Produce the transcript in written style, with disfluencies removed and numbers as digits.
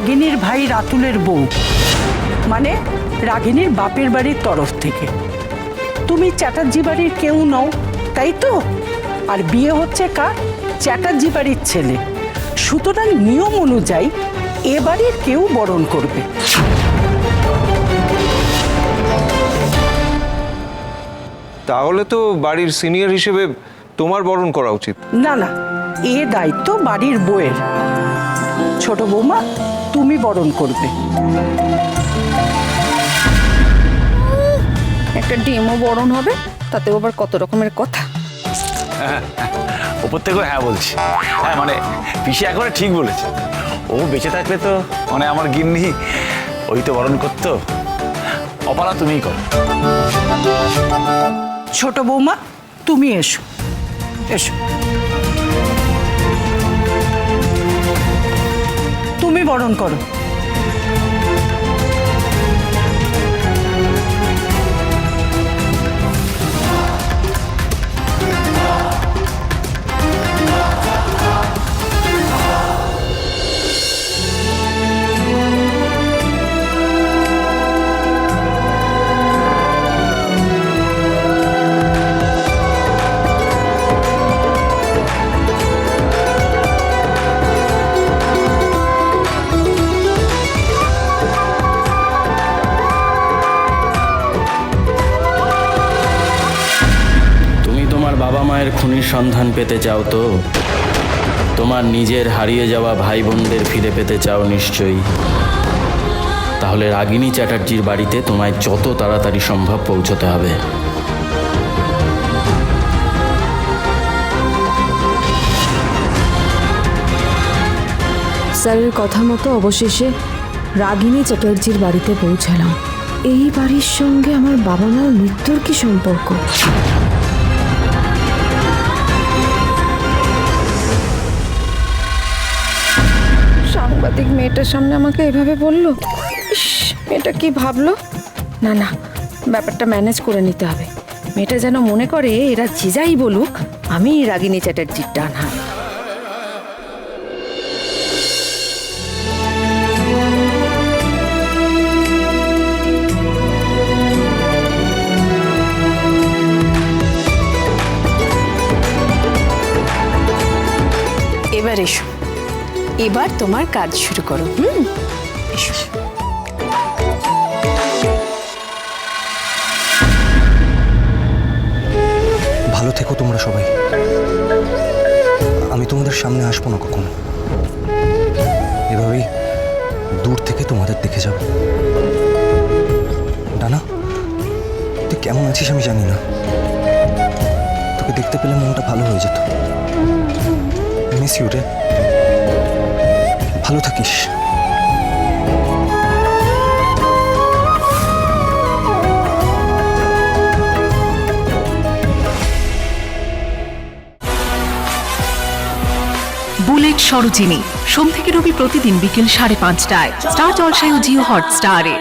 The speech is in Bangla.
রাগিনীর ভাই রাতুলের বউ, মানে রাগিনীর বাপের বাড়ির তরফ থেকে। তুমি চ্যাটার্জি বাড়ির কেউ নও, তাই তো? আর বিয়ে হচ্ছে কার? চ্যাটার্জি বাড়ির ছেলে। সুতরাং নিয়ম অনুযায়ী এ বাড়ির কেউ বরণ করবে। তাহলে তো বাড়ির সিনিয়র হিসেবে তোমার বরণ করা উচিত। না না, এ দায়িত্ব বাড়ির বউয়ের। ছোট বৌমা, তুমি বরণ করবে। একটা ডিমও বরণ হবে, তাতেও আবার কত রকমের কথা। ওপর থেকেও হ্যাঁ বলছি। হ্যাঁ মানে পিসি একেবারে ঠিক বলেছে। ও বেঁচে থাকলে তো মানে আমার গিন্নি ওই তো বরণ করতো। অপারা তুমিই করো। ছোট বৌমা, তুমি এসো এসো, তুমি বরণ করো। বাবা মায়ের খুনির সন্ধান পেতে চাও তো? তোমার নিজের হারিয়ে যাওয়া ভাই বোনদের ফিরে পেতে চাও নিশ্চয়ই। তাহলে রাগিনী চ্যাটার্জির বাড়িতে তোমায় যত তাড়াতাড়ি সম্ভব পৌঁছতে হবে। স্যারের কথা মতো অবশেষে রাগিনী চ্যাটার্জির বাড়িতে পৌঁছালাম। এই বাড়ির সঙ্গে আমার বাবা মার মৃত্যুর কি সম্পর্ক? সাংবাদিক মেয়েটার সামনে আমাকে এভাবে বলল। ইস, মেয়েটা কি ভাবলো? না না, ব্যাপারটা ম্যানেজ করে নিতে হবে। মেয়েটা যেন মনে করে এরা যে যাই বলুক, আমি রাগিনী চ্যাটার্জির ডান হাত। এবার এসো, এবার তোমার কাজ শুরু করো। এসো। ভালো থেকো তোমরা সবাই। আমি তোমাদের সামনে আসবো না কখনো, এভাবেই দূর থেকে তোমাদের দেখে যাব। ডানা, তুই কেমন আছিস আমি জানি না, তোকে দেখতে পেলে মনটা ভালো হয়ে যেত। মিস ইউ রে, ভালো থাকিস। বুলেট সরোজিনী, সোম থেকে রবি প্রতিদিন বিকেল 5:30টায় স্টার জলসায় ও জিও হটস্টারে।